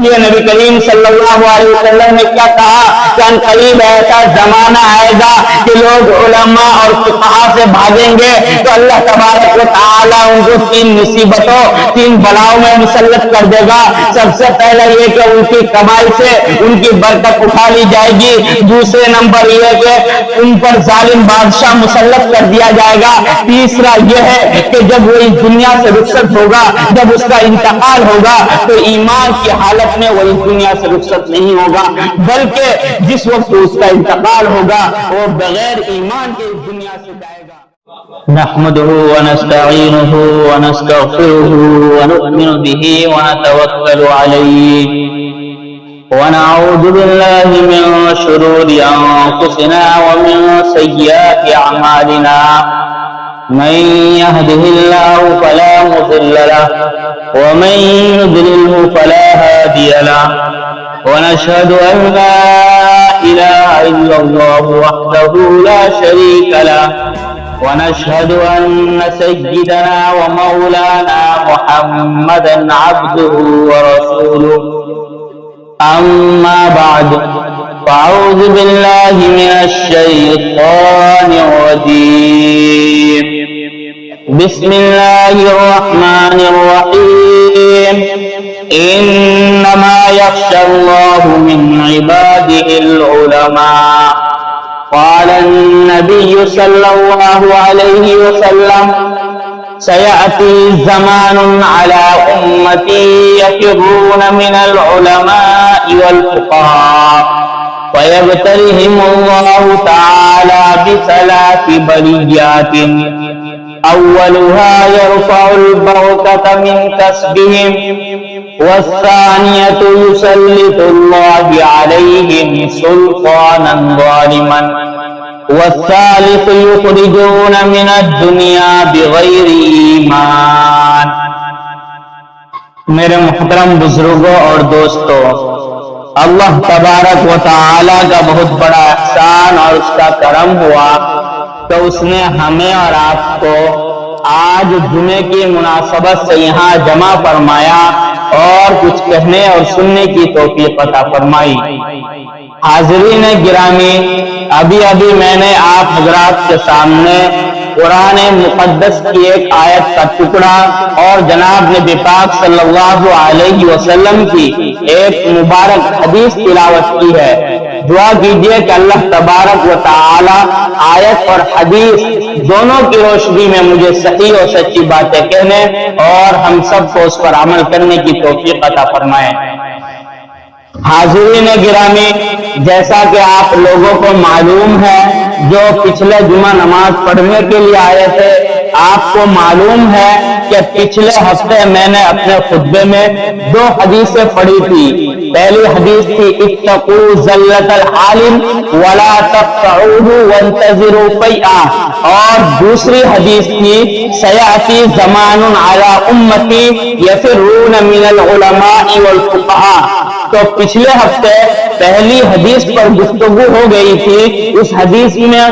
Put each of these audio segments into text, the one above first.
یہ نبی کریم صلی اللہ علیہ وسلم نے کیا کہا کہ ان قریب ایسا زمانہ آئے گا کہ لوگ علماء اور فقہاء سے بھاگیں گے تو اللہ تبارک و تعالیٰ ان کو 3 مصیبتوں 3 بلاؤں میں مسلط کر دے گا۔ سب سے پہلا یہ کہ ان کی کمائی سے ان کی برکت اٹھا لی جائے گی، دوسرے نمبر یہ کہ ان پر ظالم بادشاہ مسلط کر دیا جائے گا، تیسرا یہ ہے کہ جب وہ اس دنیا سے رخصت ہوگا، جب اس کا انتقال ہوگا تو ایمان کی حالت میں وہ اس دنیا سے رخصت نہیں ہوگا، بلکہ جس وقت اس کا انتقال ہوگا وہ بغیر ایمان کے اس دنیا سے جائے گا۔ نحمده ونستعينه ونستغفره ونؤمن به ونتوكل عليه ونعوذ بالله من شرور أنفسنا ومن سيئات أعمالنا من يهده الله فلا مضل له ومن يضلله فلا هادي له ونشهد أن لا إله إلا الله وحده لا شريك له ونشهد أن سيدنا ومولانا محمدا عبده ورسوله أما بعد فأعوذ بالله من الشيطان الرجيم بسم الله الرحمن الرحيم إنما يخشى الله من عباده العلماء قال النبي صلى الله عليه وسلم سيأتي زمان على أمتي يفرون من العلماء والفقهاء ويبتليهم الله تعالى بثلاث بليات أولها يرفع البركة من كسبهم والثانية يسلط الله عليهم سلطانا ظالما والثالث يخرجون من الدنيا بغير ایمان۔ میرے محترم بزرگوں اور دوستوں، اللہ تبارک و تعالی کا بہت بڑا احسان اور اس کا کرم ہوا کہ اس نے ہمیں اور آپ کو آج جمعے کی مناسبت سے یہاں جمع فرمایا اور کچھ کہنے اور سننے کی توفیق عطا فرمائی۔ حاضرین گرامی، ابھی میں نے آپ حضرات کے سامنے قرآن مقدس کی ایک آیت کا ٹکڑا اور جناب نبی پاک صلی اللہ علیہ وسلم کی ایک مبارک حدیث تلاوت کی ہے۔ دعا کیجئے کہ اللہ تبارک و تعالی آیت اور حدیث دونوں کی روشنی میں مجھے صحیح اور سچی باتیں کہنے اور ہم سب کو اس پر عمل کرنے کی توفیق عطا فرمائے۔ حاضرین گرامی، جیسا کہ آپ لوگوں کو معلوم ہے، جو پچھلے جمعہ نماز پڑھنے کے لیے آئے تھے، آپ کو معلوم ہے کہ پچھلے ہفتے میں نے اپنے خطبے میں 2 حدیثیں پڑھی تھی۔ پہلی حدیث تھی اتقوا زلۃ العالم ولا تقطعوه وانتظروا فیئا، اور دوسری حدیث تھی سیأتی زمان علی امتی یفرون من العلماء والفقہاء۔ تو پچھلے ہفتے پہلی حدیث پر گفتگو ہو گئی تھی۔ اس حدیث میں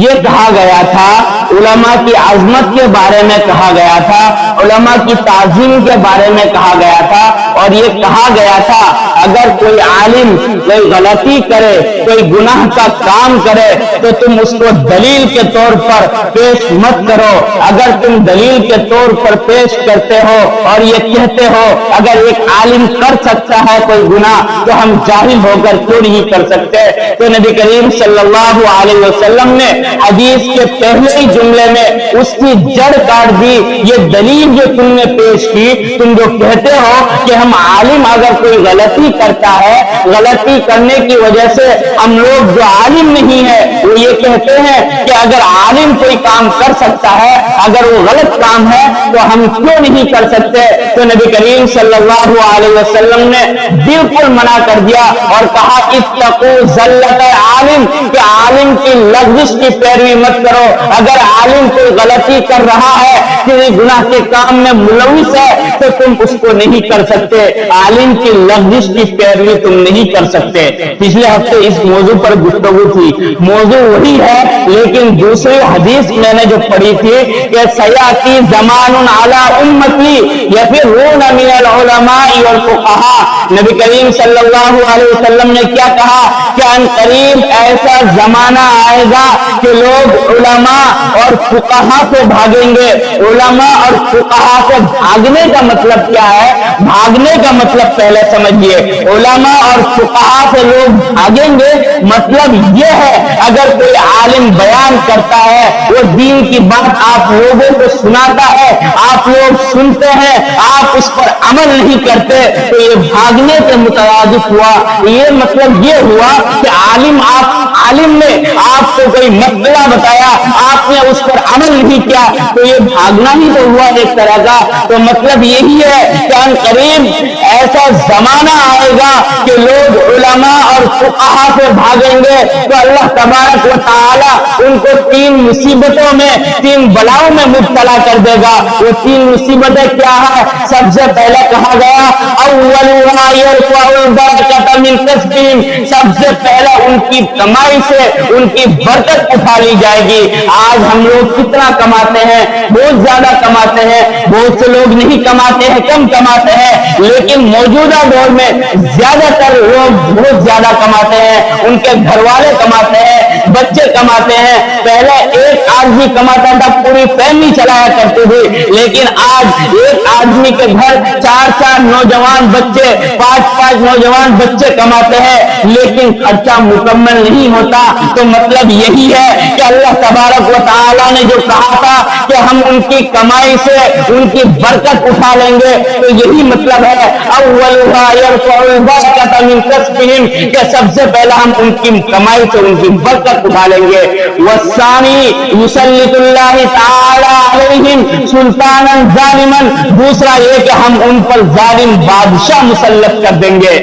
یہ کہا گیا تھا، علماء کی عظمت کے بارے میں کہا گیا تھا، علماء کی تعظیم کے بارے میں کہا گیا تھا، اور یہ کہا گیا تھا اگر کوئی عالم کوئی غلطی کرے، کوئی گناہ کا کام کرے تو تم اس کو دلیل کے طور پر پیش مت کرو۔ اگر تم دلیل کے طور پر پیش کرتے ہو اور یہ کہتے ہو اگر ایک عالم کر سکتا ہے کوئی گناہ تو ہم جاہل ہو کر کیوں نہیں کر سکتے؟ تو نبی کریم صلی اللہ علیہ وسلم نے حدیث کے پہلے ہی جملے میں اس کی جڑ کاٹ دی۔ یہ دلیل جو تم نے پیش کی، تم جو کہتے ہو کہ ہم عالم اگر کوئی غلطی کرتا ہے، غلطی کرنے کی وجہ سے ہم لوگ جو عالم نہیں ہے وہ یہ کہتے ہیں کہ اگر عالم کوئی کام کر سکتا ہے، اگر وہ غلط کام ہے تو ہم کیوں نہیں کر سکتے؟ تو نبی کریم صلی اللہ علیہ وسلم نے بالکل منع کر دیا اور کہا اتقوا زلۃ عالم کہ عالم کی لغزش کی پیروی مت کرو. اگر عالم کوئی غلطی کر رہا ہے، کسی گناہ کے کام میں ملوث ہے، تو تم اس کو نہیں کر سکتے. عالم کی لغزش کی پیروی تم نہیں کر سکتے. پچھلے ہفتے اس موضوع پر گفتگو تھی. موضوع وہی ہے لیکن دوسری حدیث میں نے جو پڑھی تھی کہ سیاتی زمان علی امتی یفرون من العلماء والفقہاء. نبی کریم صلی اللہ علیہ وسلم نے کیا کہا کہ ان قریب ایسا زمانہ آئے گا کہ لوگ علماء اور فقہاء سے بھاگیں گے. علماء اور فقہاء سے بھاگنے کا مطلب کیا ہے؟ بھاگنے کا مطلب پہلے سمجھیے. علماء اور فقہاء سے لوگ بھاگیں گے مطلب یہ ہے اگر کوئی عالم بیان کرتا ہے، وہ دین کی بات آپ لوگوں کو سناتا ہے، آپ لوگ سنتے ہیں، آپ اس پر عمل نہیں کرتے، تو یہ بھاگنے سے مترادف ہوا. یہ مطلب یہ ہوا کہ عالم نے آپ کو کوئی مسئلہ بتایا، آپ نے اس پر عمل نہیں کیا، تو یہ بھاگنا ہی تو ہوا ایک طرح کا. تو مطلب یہی ہے کہ ان قریب ایسا زمانہ آئے گا کہ لوگ علماء اور فقہاء سے بھاگیں گے تو اللہ تبارک و تعالی ان کو 3 مصیبتوں میں، 3 بلاؤں میں مبتلا کر دے گا. وہ 3 مصیبتیں کیا ہے؟ سب سے پہلے کہا گیا اولها يرفع البرکۃ من کسبهم. سب سے پہلا ان کی کمائی سے ان کی برکت اٹھا لی جائے گی. آج ہم لوگ کتنا کماتے ہیں؟ بہت زیادہ کماتے ہیں. بہت سے لوگ نہیں کماتے ہیں، کم کماتے ہیں، لیکن موجودہ دور میں زیادہ تر لوگ بہت زیادہ کماتے ہیں. ان کے گھر والے کماتے ہیں، بچے کماتے ہیں. پہلے ایک آدمی کماتا تھا، پوری فیملی چلایا کرتی تھی، لیکن آج ایک آدمی کے گھر 4 نوجوان بچے، 5 نوجوان بچے کماتے ہیں، لیکن خرچہ مکمل نہیں ہوتا. تو مطلب یہی ہے کہ اللہ تبارک و تعالی نے جو کہا تھا کہ ہم ان کی کمائی سے ان کی برکت اٹھا لیں گے، تو یہی مطلب ہے اولها يرفع البرکۃ من کسبهم کہ سب سے پہلا ہم ان کی کمائی سے ان کی برکت اٹھا لیں گے. والثانی یسلط اللہ تعالی علیہم سلطانا ظالما. دوسرا یہ کہ ہم ان پر ظالم بادشاہ مسلط کر دیں گے.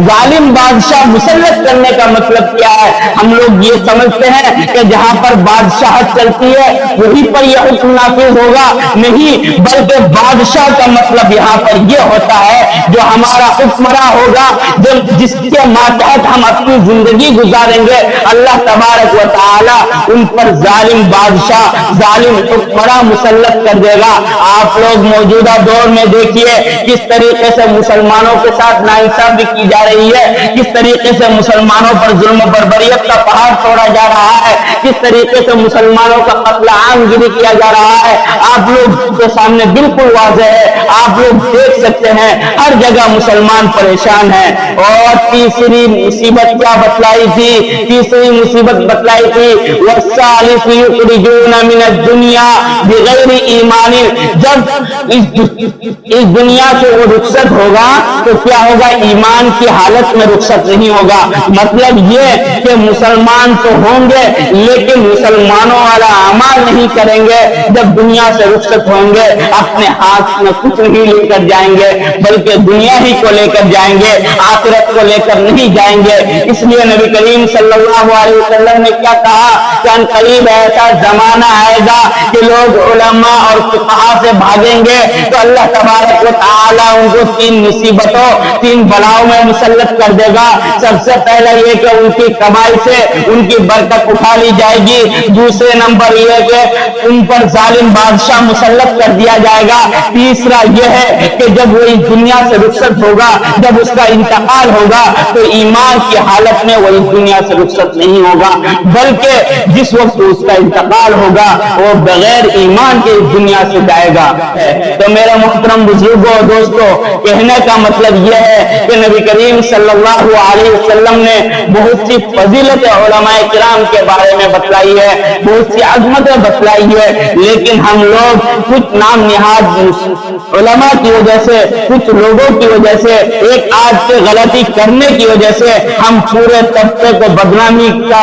ظالم بادشاہ مسلط کرنے کا مطلب کیا ہے؟ ہم لوگ یہ سمجھتے ہیں کہ جہاں پر بادشاہت چلتی ہے وہیں پر یہ حکم نافذ ہوگا. نہیں، بلکہ بادشاہ کا مطلب یہاں پر یہ ہوتا ہے جو ہمارا حکمراں ہوگا، جس کے ماتحت ہم اپنی زندگی گزاریں گے. اللہ تبارک و تعالی ان پر ظالم بادشاہ، ظالم حکمراں مسلط کر دے گا. آپ لوگ موجودہ دور میں دیکھیے کس طریقے سے مسلمانوں کے ساتھ ناانصافی کی جا رہی ہے، کس طریقے سے مسلمانوں پر ظلم و بربریت کا پہاڑ توڑا جا رہا ہے، کس طریقے سے مسلمانوں کا قتل عام گیری کیا جا رہا ہے. آپ لوگ کے سامنے بالکل واضح ہے، آپ لوگ دیکھ سکتے ہیں ہر جگہ مسلمان پریشان ہیں. اور تیسری مصیبت کیا بتلائی تھی؟ تیسری مصیبت بتلائی تھی والثالث یخرجون من الدنیا بغیر ایمان. جب اس دنیا سے وہ رخصت ہوگا تو کیا ہوگا؟ ایمان کی حالت میں رخصت نہیں ہوگا. مطلب یہ کہ مسلمان تو ہوں گے لیکن مسلمانوں والا اعمال نہیں کریں گے. جب دنیا سے رخصت ہوں گے اپنے ہاتھ میں کچھ نہیں لے کر جائیں گے، بلکہ دنیا ہی کو لے کر جائیں گے، آخرت کو لے کر نہیں جائیں گے. اس لیے نبی کریم صلی اللہ علیہ وسلم نے کیا کہا کہ ان قریب ایسا زمانہ آئے گا کہ لوگ علماء اور فقہاء سے بھاگیں گے تو اللہ تبارک و تعالی ان کو 3 مصیبتوں، 3 بلاؤں میں مسلط کر دے گا. سب سے پہلا یہ کہ ان کی کمائی سے ان کی برکت اٹھا لی جائے گی. دوسرے نمبر یہ کہ ان پر ظالم بادشاہ مسلط کر دیا جائے گا. تیسرا یہ ہے کہ جب وہ اس دنیا سے رخصت ہوگا، جب اس کا انتقال ہوگا تو ایمان کی حالت میں وہ اس دنیا سے رخصت نہیں ہوگا، بلکہ جس وقت اس کا انتقال ہوگا وہ بغیر ایمان کے اس دنیا سے جائے گا. تو میرے محترم بزرگوں دوستوں، کہنے کا مطلب یہ ہے کہ نبی کریم صلی اللہ علیہ وسلم نے بہت سی فضیلت علماء کرام کے بارے میں بتلائی ہے، بہت سی عظمتیں بتلائی ہے، لیکن ہم لوگ کچھ نام نہاد علماء کی وجہ سے، کچھ لوگوں کی وجہ سے، ایک آدھ سے غلطی کرنے کی وجہ سے ہم پورے طبقے کو بدنامی کا